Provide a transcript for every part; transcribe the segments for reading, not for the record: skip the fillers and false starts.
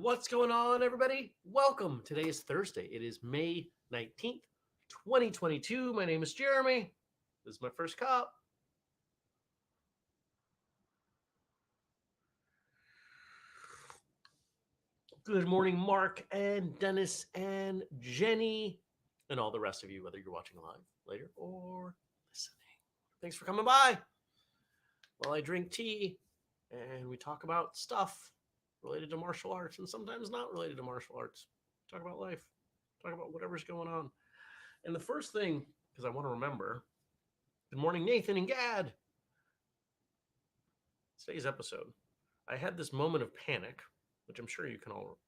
What's going on, everybody? Welcome. Today is Thursday. It is May 19th, 2022. My name is Jeremy. This is my first cup. Good morning, Mark and Dennis and Jenny, and all the rest of you, whether you're watching live later or listening. Thanks for coming by while I drink tea and we talk about stuff related to martial arts and sometimes not related to martial arts. Talk about life, talk about whatever's going on. And the first thing, because I want to remember, good morning, Nathan and Gad. Today's episode, I had this moment of panic, which I'm sure you can all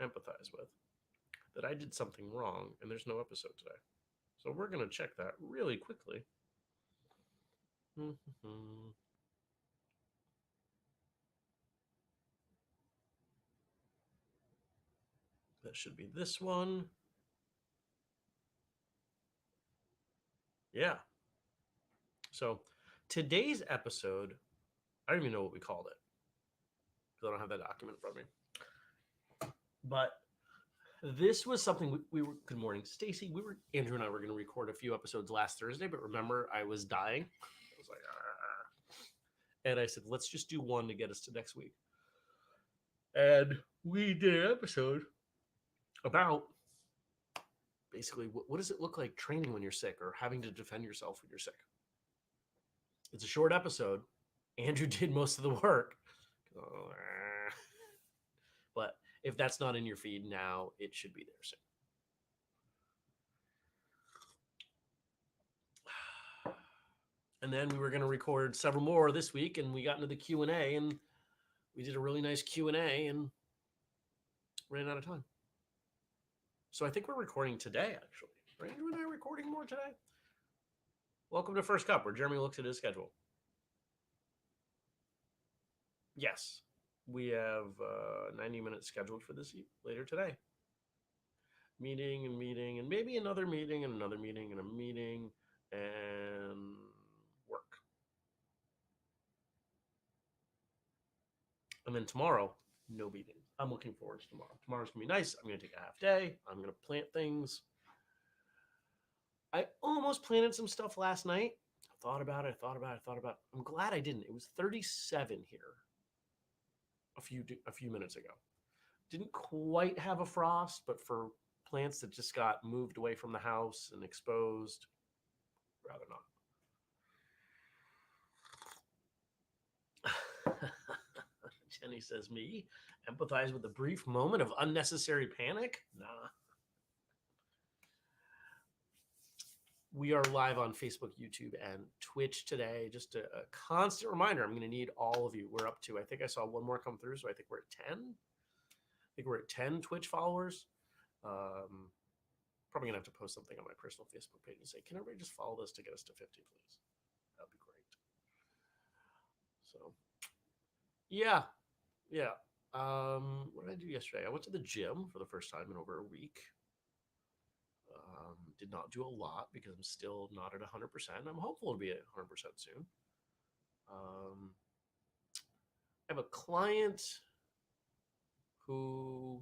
empathize with, that I did something wrong and there's no episode today. So we're going to check that really quickly. That should be this one. Yeah. So today's episode, I don't even know what we called it because I don't have that document in front of me. But this was something we were. Good morning, Stacy. Andrew and I were going to record a few episodes last Thursday, but remember, I was dying. I was like, and I said, let's just do one to get us to next week. And we did an episode about basically what does it look like training when you're sick or having to defend yourself when you're sick. It's a short episode. Andrew did most of the work. But if that's not in your feed now, it should be there soon. And then we were going to record several more this week, and we got into the Q&A, and we did a really nice Q&A and ran out of time. So I think we're recording today, actually. Are Andrew and I recording more today? Welcome to First Cup, where Jeremy looks at his schedule. Yes, we have 90 minutes scheduled for this later today. Meeting, and maybe another meeting, and another meeting, and a meeting, and work. And then tomorrow, no meeting. I'm looking forward to tomorrow. Tomorrow's going to be nice. I'm going to take a half day. I'm going to plant things. I almost planted some stuff last night. I thought about it. I'm glad I didn't. It was 37 here a few minutes ago. Didn't quite have a frost, but for plants that just got moved away from the house and exposed, rather not. Jenny says, me empathize with a brief moment of unnecessary panic? Nah. We are live on Facebook, YouTube, and Twitch today. Just a constant reminder, I'm going to need all of you. We're up to, I think I saw one more come through, so I think we're at 10. I think we're at 10 Twitch followers. Probably going to have to post something on my personal Facebook page and say, can everybody just follow this to get us to 50, please? That would be great. So, yeah. What did I do yesterday? I went to the gym for the first time in over a week. Did not do a lot because I'm still not at 100%. I'm hopeful to be at 100% soon. I have a client who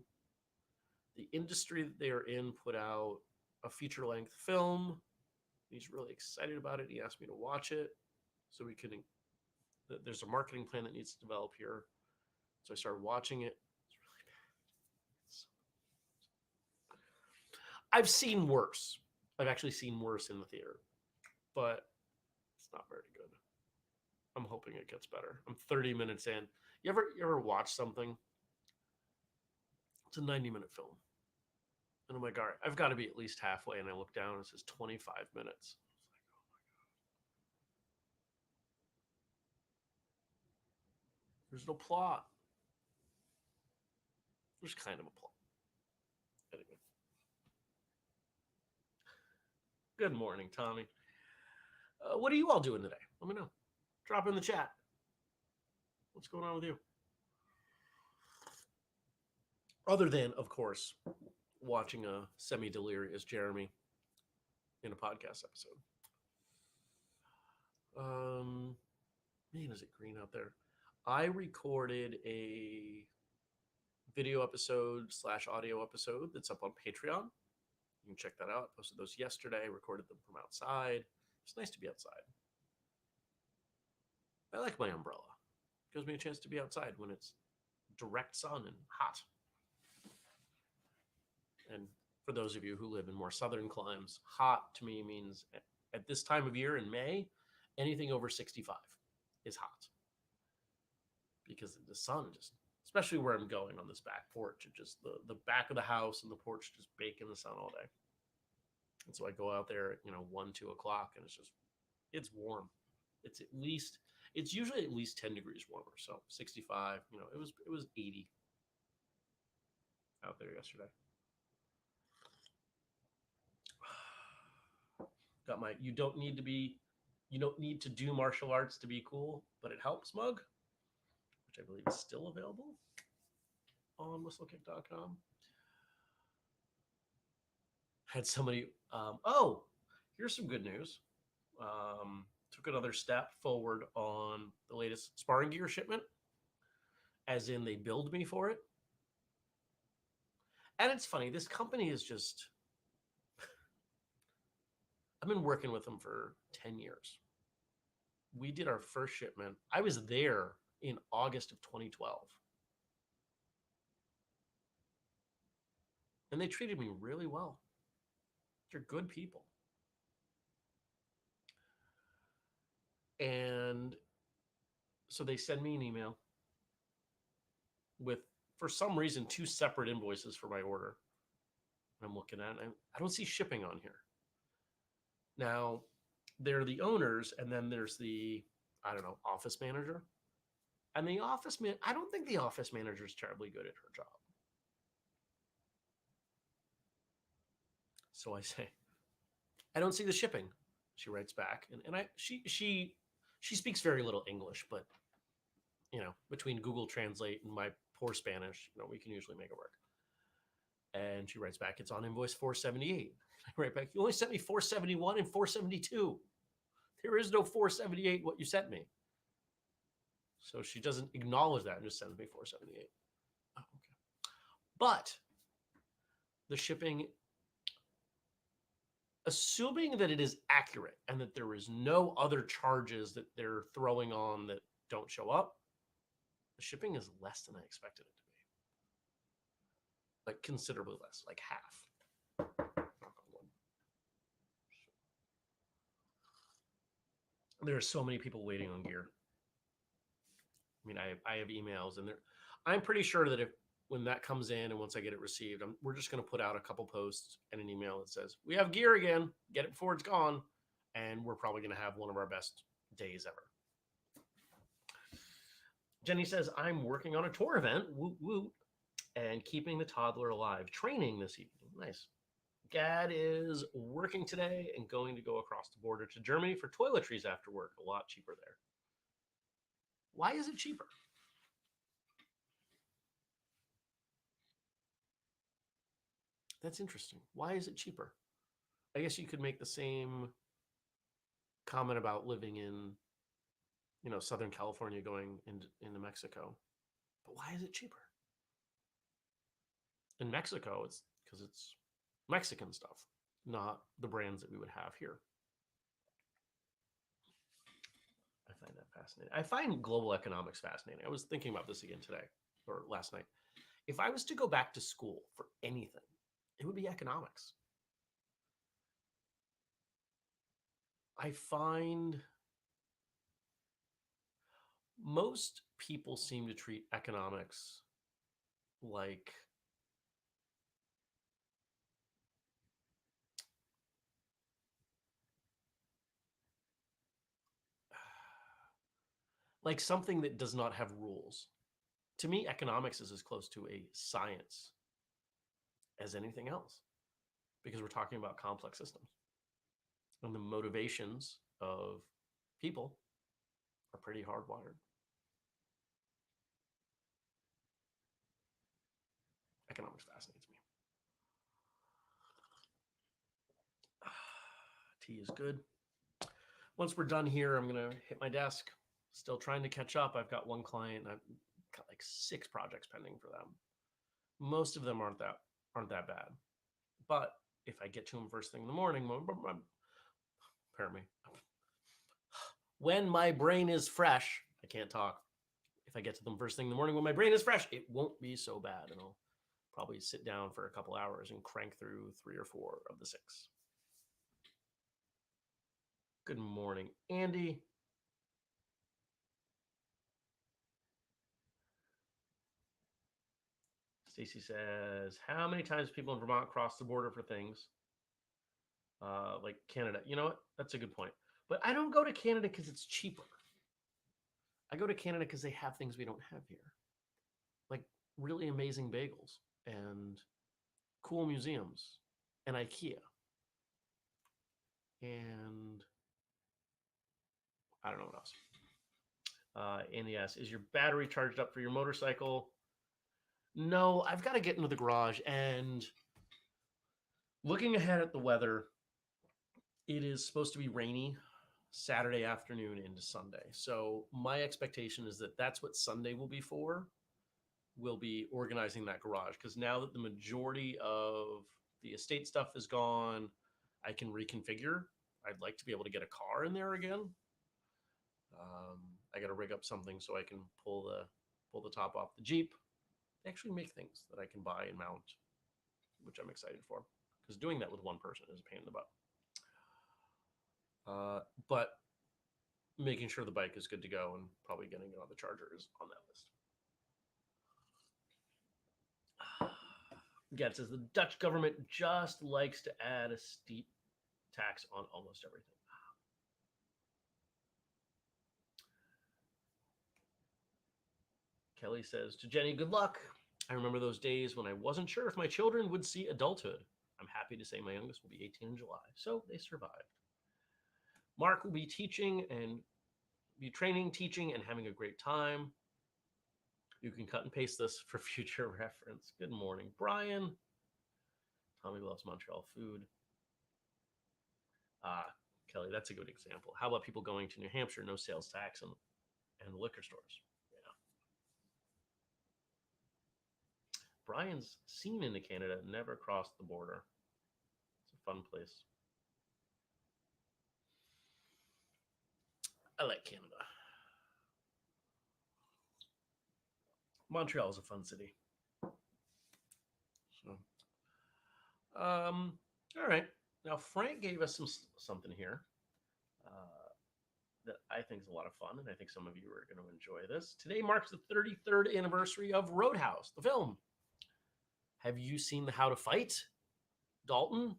the industry that they are in put out a feature-length film. He's really excited about it. He asked me to watch it so we can. There's a marketing plan that needs to develop here. So I started watching it. It's really bad. I've seen worse. I've actually seen worse in the theater, but it's not very good. I'm hoping it gets better. I'm 30 minutes in. You ever watch something? It's a 90-minute film. And I'm like, all right, I've got to be at least halfway. And I look down and it says 25 minutes. I was like, oh my God. There's no plot. There's kind of a plot. Anyway. Good morning, Tommy. What are you all doing today? Let me know. Drop in the chat. What's going on with you? Other than, of course, watching a semi-delirious Jeremy in a podcast episode. Man, is it green out there? I recorded a video episode / audio episode that's up on Patreon. You can check that out. I posted those yesterday, recorded them from outside. It's nice to be outside. I like my umbrella. It gives me a chance to be outside when it's direct sun and hot. And for those of you who live in more southern climes, hot to me means at this time of year in May, anything over 65 is hot. Because the sun just, especially where I'm going on this back porch, it just the back of the house and the porch just bake in the sun all day. And so I go out there at 1, 2 o'clock, and it's warm. It's usually at least 10 degrees warmer. So 65, it was 80 out there yesterday. Got my you don't need to do martial arts to be cool, but it helps mug, which I believe is still available on whistlekick.com. Had somebody here's some good news. Took another step forward on the latest sparring gear shipment, as in they billed me for it. And it's funny, this company is just, I've been working with them for 10 years. We did our first shipment. I was there in August of 2012. And they treated me really well. They're good people. And so they send me an email with, for some reason, 2 separate invoices for my order. I'm looking at it. I don't see shipping on here. Now, they're the owners, and then there's the, office manager. And the office man, I don't think the office manager is terribly good at her job. So I say, I don't see the shipping. She writes back, and she speaks very little English, but between Google Translate and my poor Spanish, we can usually make it work. And she writes back, it's on invoice 478. I write back, you only sent me 471 and 472. There is no 478 what you sent me. So she doesn't acknowledge that and just sends me 478. Oh, okay. But the shipping, assuming that it is accurate and that there is no other charges that they're throwing on that don't show up, the shipping is less than I expected it to be. Like considerably less, like half. There are so many people waiting on gear. I mean, I have emails, and I'm pretty sure that when that comes in and once I get it received, we're just going to put out a couple posts and an email that says, we have gear again, get it before it's gone. And we're probably going to have one of our best days ever. Jenny says, I'm working on a tour event, woot woot, and keeping the toddler alive, training this evening. Nice. Gad is working today and going to go across the border to Germany for toiletries after work. A lot cheaper there. Why is it cheaper? That's interesting. Why is it cheaper? I guess you could make the same comment about living in, Southern California going into Mexico. But why is it cheaper? In Mexico, it's because it's Mexican stuff, not the brands that we would have here. I find that fascinating. I find global economics fascinating. I was thinking about this again today or last night. If I was to go back to school for anything, it would be economics. I find most people seem to treat economics like something that does not have rules. To me, economics is as close to a science as anything else, because we're talking about complex systems. And the motivations of people are pretty hardwired. Economics fascinates me. Tea is good. Once we're done here, I'm going to hit my desk. Still trying to catch up. I've got one client. I've got like 6 projects pending for them. Most of them aren't that bad. But if I get to them first thing in the morning, pardon me, when my brain is fresh, I can't talk. If I get to them first thing in the morning when my brain is fresh, it won't be so bad, and I'll probably sit down for a couple hours and crank through 3 or 4 of the 6. Good morning, Andy. Stacy says, how many times people in Vermont cross the border for things like Canada? You know what? That's a good point. But I don't go to Canada because it's cheaper. I go to Canada because they have things we don't have here, like really amazing bagels and cool museums and IKEA. And I don't know what else. Andy asks, is your battery charged up for your motorcycle? No, I've got to get into the garage. And looking ahead at the weather, it is supposed to be rainy Saturday afternoon into Sunday. So my expectation is that that's what Sunday will be for. We'll be organizing that garage because now that the majority of the estate stuff is gone, I can reconfigure. I'd like to be able to get a car in there again. I got to rig up something so I can pull the top off the Jeep. They actually make things that I can buy and mount, which I'm excited for because doing that with one person is a pain in the butt. But making sure the bike is good to go and probably getting it on the charger is on that list. Gad says the Dutch government just likes to add a steep tax on almost everything. Kelly says to Jenny, good luck. I remember those days when I wasn't sure if my children would see adulthood. I'm happy to say my youngest will be 18 in July, so they survived. Mark will be teaching and be training, teaching, and having a great time. You can cut and paste this for future reference. Good morning, Brian. Tommy loves Montreal food. Kelly, that's a good example. How about people going to New Hampshire, no sales tax and liquor stores? Yeah. Brian's seen into Canada, never crossed the border. It's a fun place. I like Canada. Montreal is a fun city. So, all right. Now Frank gave us something here that I think is a lot of fun, and I think some of you are going to enjoy this. Today marks the 33rd anniversary of Roadhouse, the film. Have you seen the How to Fight? Dalton?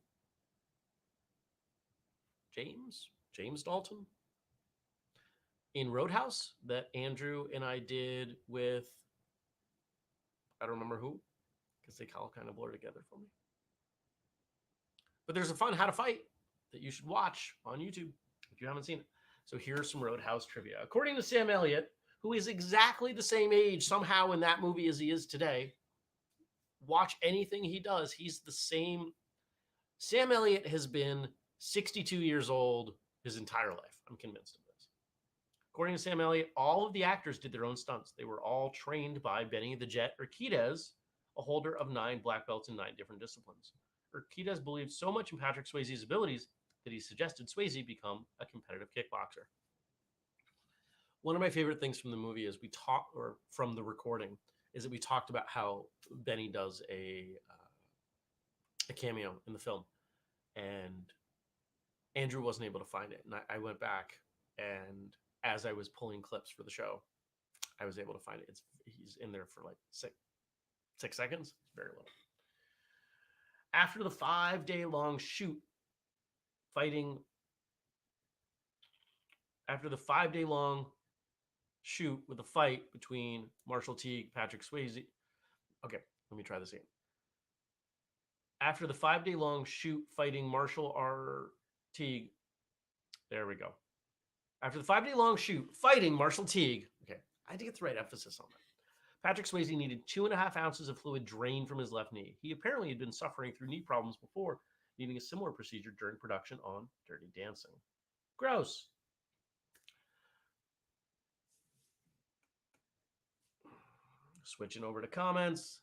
James Dalton? In Roadhouse that Andrew and I did with, I don't remember who, because they all kind of blur together for me. But there's a fun How to Fight that you should watch on YouTube if you haven't seen it. So here's some Roadhouse trivia. According to Sam Elliott, who is exactly the same age somehow in that movie as he is today, watch anything he does, he's the same. Sam Elliott has been 62 years old his entire life. I'm convinced of this. According to Sam Elliott, all of the actors did their own stunts. They were all trained by Benny the Jet Urquidez, a holder of 9 black belts in 9 different disciplines. Urquidez believed so much in Patrick Swayze's abilities that he suggested Swayze become a competitive kickboxer. One of my favorite things from the movie is from the recording, is that we talked about how Benny does a cameo in the film, and Andrew wasn't able to find it. And I went back, and as I was pulling clips for the show, I was able to find it. He's in there for like six seconds. It's very little. After the 5-day-long shoot with a fight between Marshall Teague, Patrick Swayze. Okay, let me try this again. After the 5-day-long shoot fighting Marshall R. Teague, there we go. After the 5-day-long shoot fighting Marshall Teague, okay, I had to get the right emphasis on that. Patrick Swayze needed 2.5 ounces of fluid drained from his left knee. He apparently had been suffering through knee problems before, needing a similar procedure during production on Dirty Dancing. Gross. Switching over to comments.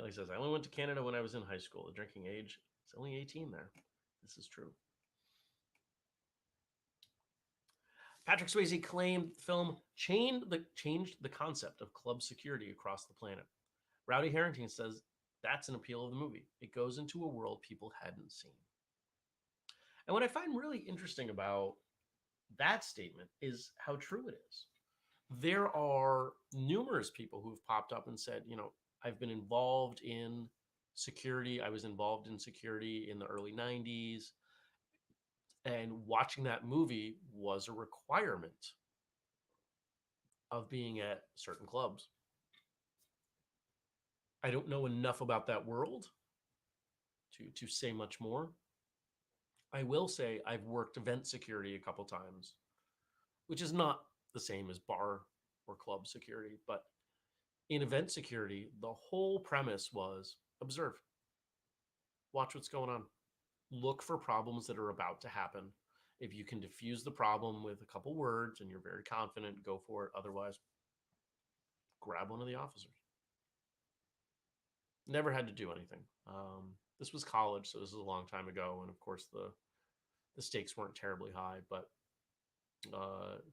Like I says, I only went to Canada when I was in high school. The drinking age, it's only 18 there. This is true. Patrick Swayze claimed the film changed the concept of club security across the planet. Rowdy Herrington says that's an appeal of the movie. It goes into a world people hadn't seen. And what I find really interesting about that statement is how true it is. There are numerous people who have popped up and said, I've been involved in security. I was involved in security in the early 90s. And watching that movie was a requirement of being at certain clubs. I don't know enough about that world to say much more. I will say I've worked event security a couple times, which is not the same as bar or club security, but in event security, the whole premise was observe, watch what's going on, look for problems that are about to happen. If you can diffuse the problem with a couple words and you're very confident, go for it. Otherwise, grab one of the officers. Never had to do anything. This was college, so this is a long time ago, and of course the stakes weren't terribly high. But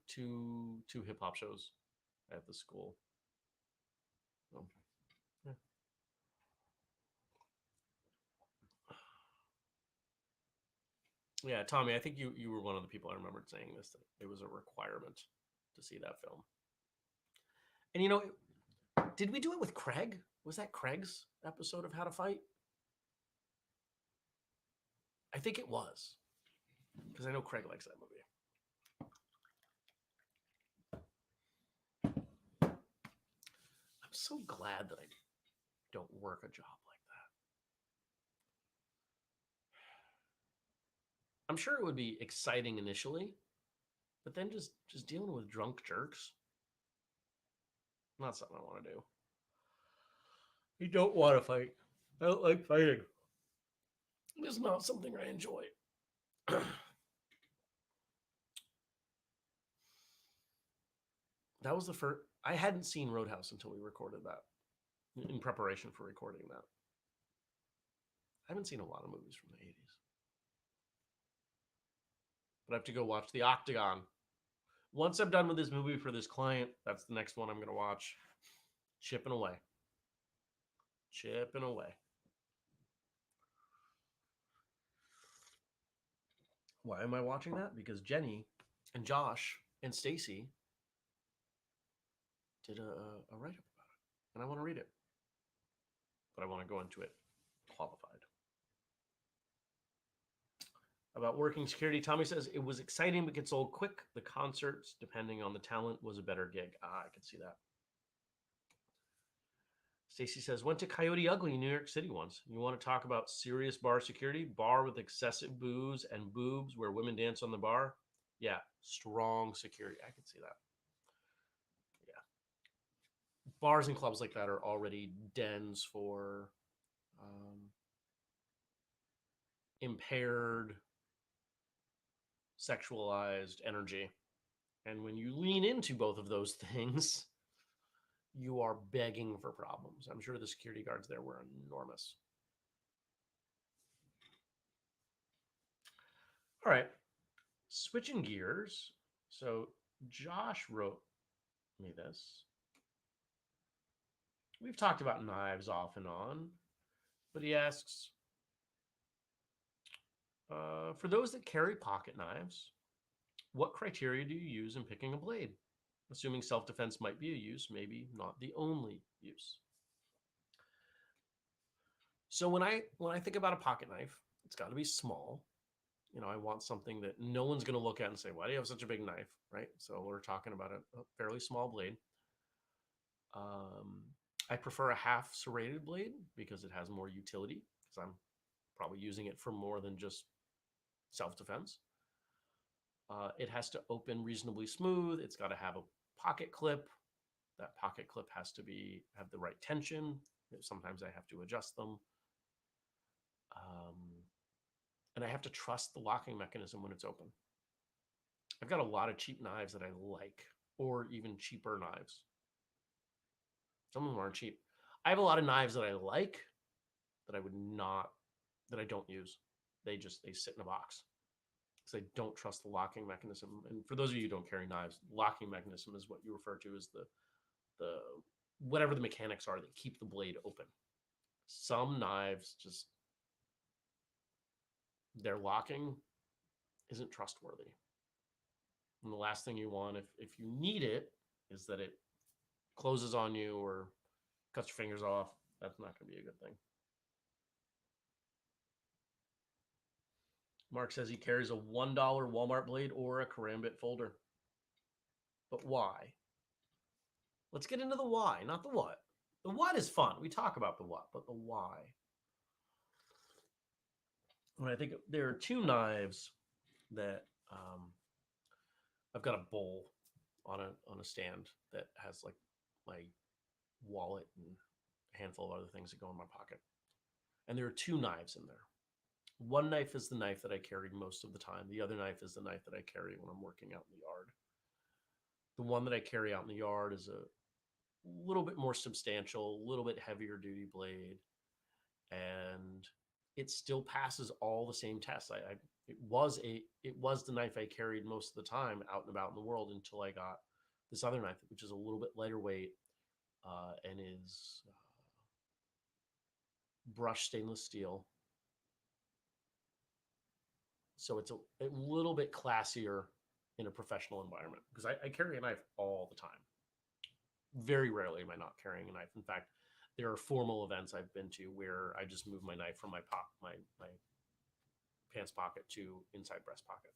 two hip hop shows at the school. Yeah. Yeah, Tommy, I think you were one of the people I remembered saying this, that it was a requirement to see that film. And did we do it with Craig? Was that Craig's episode of How to Fight? I think it was, because I know Craig likes that movie. I'm so glad that I don't work a job like that. I'm sure it would be exciting initially, but then just dealing with drunk jerks, not something I want to do. You don't want to fight. I don't like fighting. It's not something I enjoy. That was the first. I hadn't seen Roadhouse until we recorded that, in preparation for recording that. I haven't seen a lot of movies from the 80s. But I have to go watch The Octagon. Once I'm done with this movie for this client, that's the next one I'm going to watch. Chipping away. Chipping away. Why am I watching that? Because Jenny and Josh and Stacy did a write-up about it. And I want to read it. But I want to go into it qualified. About working security, Tommy says, it was exciting but gets old quick. The concerts, depending on the talent, was a better gig. I can see that. Stacy says, went to Coyote Ugly in New York City once. You want to talk about serious bar security? Bar with excessive booze and boobs where women dance on the bar? Yeah, strong security. I can see that. Yeah. Bars and clubs like that are already dens for impaired, sexualized energy. And when you lean into both of those things, you are begging for problems. I'm sure the security guards there were enormous. All right, switching gears. So Josh wrote me this. We've talked about knives off and on, but he asks, for those that carry pocket knives, what criteria do you use in picking a blade? Assuming self-defense might be a use, maybe not the only use. So when I think about a pocket knife, it's got to be small. I want something that no one's going to look at and say, why do you have such a big knife, right? So we're talking about a fairly small blade. I prefer a half serrated blade because it has more utility, because I'm probably using it for more than just self-defense. It has to open reasonably smooth. It's got to have a pocket clip. That pocket clip has to have the right tension. Sometimes I have to adjust them. And I have to trust the locking mechanism when it's open. I've got a lot of cheap knives that I like, or even cheaper knives. Some of them aren't cheap. I have a lot of knives that I like that I would not, that I don't use. They sit in a box because I don't trust the locking mechanism. And for those of you who don't carry knives, locking mechanism is what you refer to as the whatever the mechanics are that keep the blade open. Some knives just, their locking isn't trustworthy. And the last thing you want, if you need it, is that it closes on you or cuts your fingers off. That's not going to be a good thing. Mark says he carries a $1 Walmart blade or a karambit folder. But why? Let's get into the why, not the what. The what is fun. We talk about the what, but the why. When I think there are two knives that I've got a bowl on a stand that has like my wallet and a handful of other things that go in my pocket. And there are two knives in there. One knife is the knife that I carried most of the time. The other knife is the knife that I carry when I'm working out in the yard. The one that I carry out in the yard is a little bit more substantial, a little bit heavier duty blade, and it still passes all the same tests. It was the knife I carried most of the time out and about in the world until I got this other knife, which is a little bit lighter weight and is brushed stainless steel. So it's a little bit classier in a professional environment because I carry a knife all the time. Very rarely am I not carrying a knife. In fact, there are formal events I've been to where I just move my knife from my pants pocket to inside breast pocket.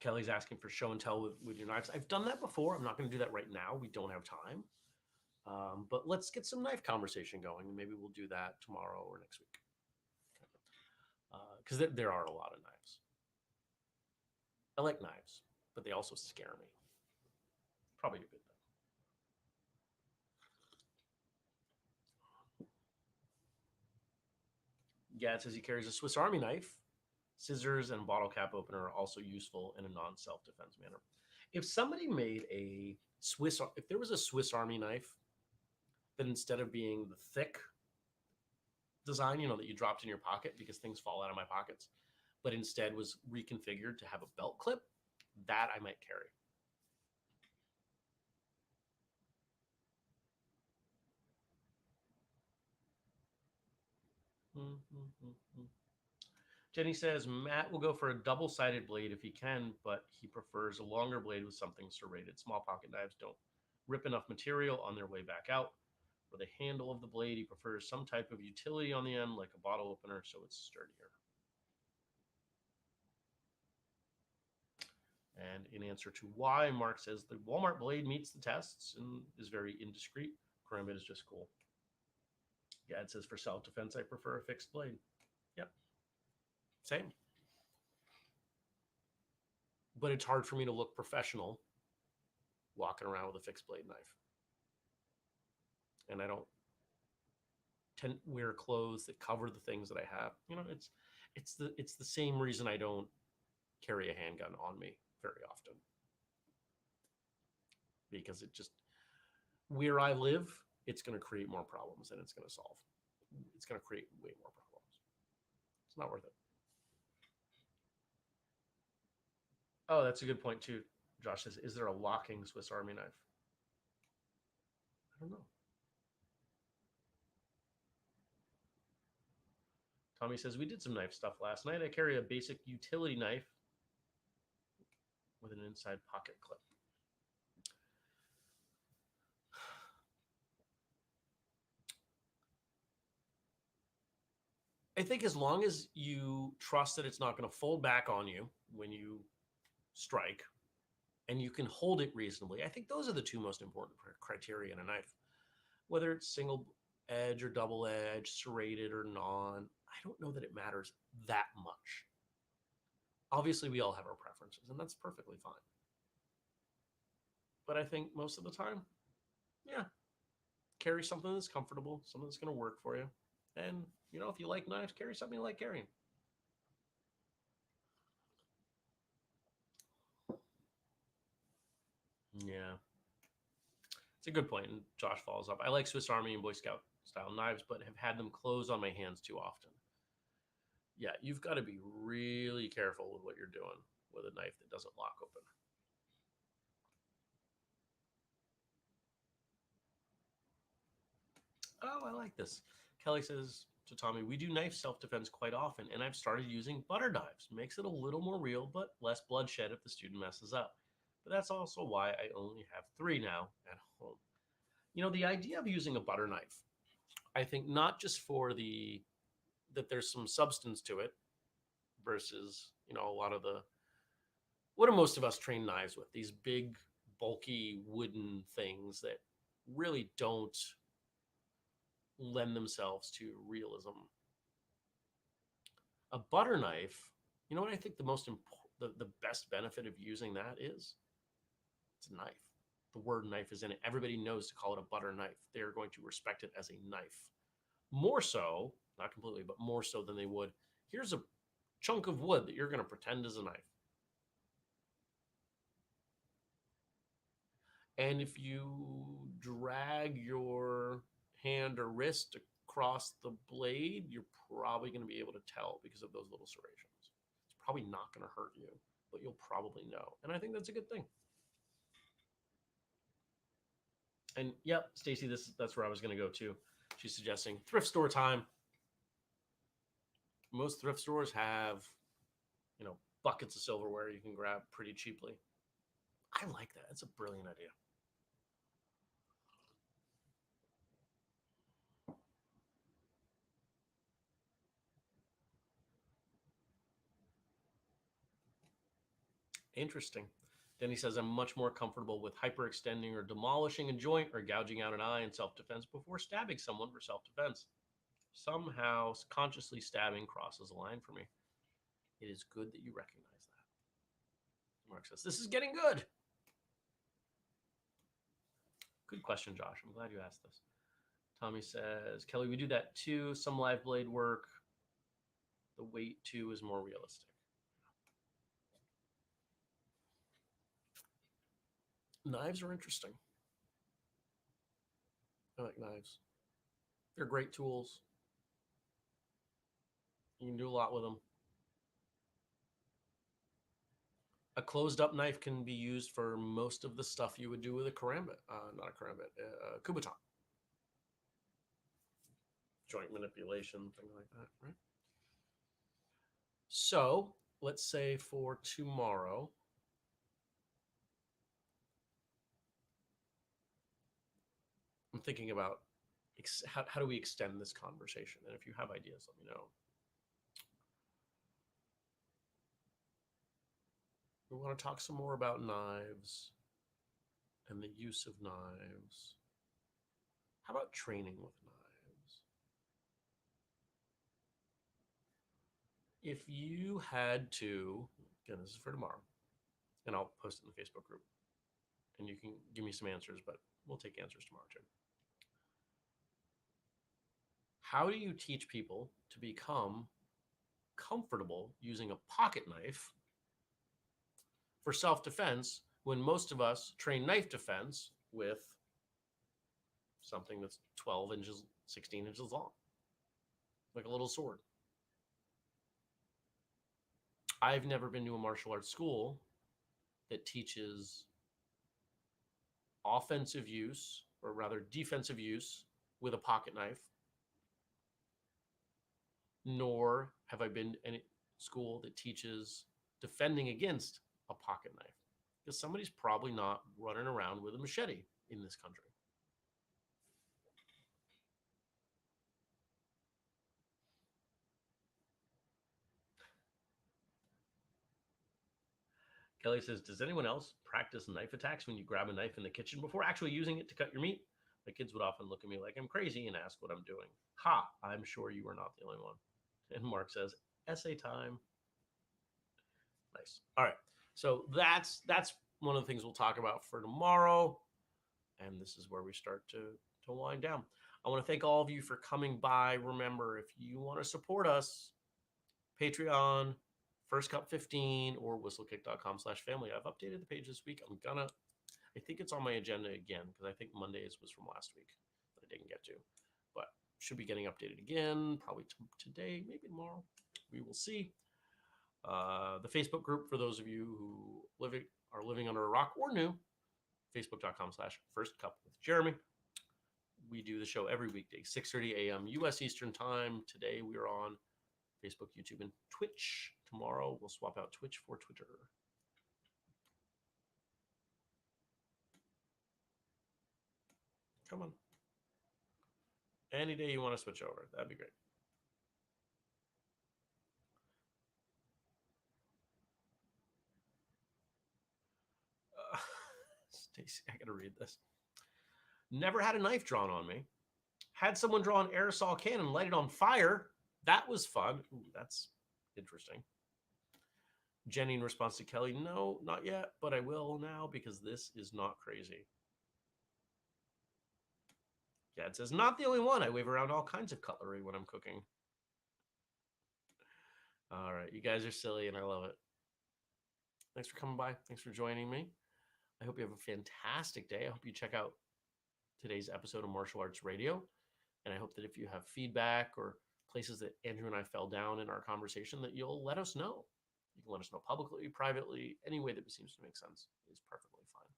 Kelly's asking for show and tell with your knives. I've done that before. I'm not going to do that right now. We don't have time. But let's get some knife conversation going, and maybe we'll do that tomorrow or next week. Because there are a lot of knives. I like knives, but they also scare me. Probably a good thing. Yeah, it says he carries a Swiss Army knife. Scissors and bottle cap opener are also useful in a non-self-defense manner. If somebody made if there was a Swiss Army knife that instead of being the thick design, that you dropped in your pocket because things fall out of my pockets, but instead was reconfigured to have a belt clip, that I might carry. Jenny says Matt will go for a double-sided blade if he can, but he prefers a longer blade with something serrated. Small pocket knives don't rip enough material on their way back out. For the handle of the blade, he prefers some type of utility on the end, like a bottle opener, so it's sturdier. And in answer to why, Mark says the Walmart blade meets the tests and is very indiscreet. Karambit is just cool. Yeah, it says for self-defense, I prefer a fixed blade. Yep. Same. But it's hard for me to look professional walking around with a fixed blade knife. And I don't tend to wear clothes that cover the things that I have. It's the same reason I don't carry a handgun on me very often. Because where I live, it's going to create more problems than it's going to solve. It's going to create way more problems. It's not worth it. Oh, that's a good point too. Josh says, is there a locking Swiss Army knife? I don't know. Tommy says, we did some knife stuff last night. I carry a basic utility knife with an inside pocket clip. I think as long as you trust that it's not going to fold back on you when you strike and you can hold it reasonably, I think those are the two most important criteria in a knife. Whether it's single edge or double edge, serrated or non, I don't know that it matters that much. Obviously, we all have our preferences, and that's perfectly fine. But I think most of the time, yeah, carry something that's comfortable, something that's going to work for you. And, if you like knives, carry something you like carrying. Yeah. It's a good point. And Josh follows up. I like Swiss Army and Boy Scout style knives, but have had them close on my hands too often. Yeah, you've got to be really careful with what you're doing with a knife that doesn't lock open. Oh, I like this. Kelly says to Tommy, we do knife self-defense quite often, and I've started using butter knives. Makes it a little more real, but less bloodshed if the student messes up. But that's also why I only have 3 now at home. The idea of using a butter knife, I think not just for that there's some substance to it versus, a lot of what do most of us train knives with? These big, bulky wooden things that really don't lend themselves to realism. A butter knife, you know what I think the most important, the best benefit of using that is? It's a knife. The word knife is in it. Everybody knows to call it a butter knife. They're going to respect it as a knife. More so, not completely, but more so than they would. Here's a chunk of wood that you're going to pretend is a knife. And if you drag your hand or wrist across the blade, you're probably going to be able to tell because of those little serrations. It's probably not going to hurt you, but you'll probably know. And I think that's a good thing. And yep, Stacy, that's where I was going to go too. She's suggesting thrift store time. Most thrift stores have, buckets of silverware you can grab pretty cheaply. I like that. It's a brilliant idea. Interesting. Denny says, I'm much more comfortable with hyperextending or demolishing a joint or gouging out an eye in self-defense before stabbing someone for self-defense. Somehow, consciously stabbing crosses a line for me. It is good that you recognize that. Mark says, this is getting good. Good question, Josh. I'm glad you asked this. Tommy says, Kelly, we do that too. Some live blade work. The weight too is more realistic. Knives are interesting. I like knives. They're great tools. You can do a lot with them. A closed up knife can be used for most of the stuff you would do with a karambit, not a karambit, a kubotan. Joint manipulation, things like that, right? So let's say for tomorrow, I'm thinking about how do we extend this conversation? And if you have ideas, let me know. We want to talk some more about knives and the use of knives. How about training with knives? If you had to, again, this is for tomorrow, and I'll post it in the Facebook group, and you can give me some answers, but we'll take answers tomorrow too. How do you teach people to become comfortable using a pocket knife for self-defense when most of us train knife defense with something that's 12 inches, 16 inches long, like a little sword? I've never been to a martial arts school that teaches offensive use, or rather defensive use, with a pocket knife, nor have I been in a school that teaches defending against a pocket knife, because somebody's probably not running around with a machete in this country. Kelly says, does anyone else practice knife attacks when you grab a knife in the kitchen before actually using it to cut your meat? My kids would often look at me like I'm crazy and ask what I'm doing. Ha, I'm sure you are not the only one. And Mark says, essay time. Nice. All right. So that's one of the things we'll talk about for tomorrow. And this is where we start to wind down. I want to thank all of you for coming by. Remember, if you want to support us, Patreon, First Cup 15, or whistlekick.com/family. I've updated the page this week. I'm gonna I think it's on my agenda again because I think Mondays was from last week that I didn't get to. But should be getting updated again, probably today, maybe tomorrow. We will see. The Facebook group for those of you who are living under a rock or new, facebook.com/First Cup with Jeremy. We do the show every weekday, 6:30 a.m. U.S. Eastern Time. Today we are on Facebook, YouTube, and Twitch. Tomorrow we'll swap out Twitch for Twitter. Come on. Any day you want to switch over, that'd be great. Stacy, I gotta read this. Never had a knife drawn on me. Had someone draw an aerosol can and light it on fire. That was fun. Ooh, that's interesting. Jenny, in response to Kelly, no, not yet, but I will now because this is not crazy. Yeah, it says, not the only one. I wave around all kinds of cutlery when I'm cooking. All right, you guys are silly and I love it. Thanks for coming by. Thanks for joining me. I hope you have a fantastic day. I hope you check out today's episode of Martial Arts Radio. And I hope that if you have feedback or places that Andrew and I fell down in our conversation, that you'll let us know. You can let us know publicly, privately, any way that seems to make sense is perfectly fine.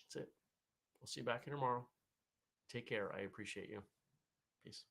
That's it. We'll see you back here tomorrow. Take care. I appreciate you. Peace.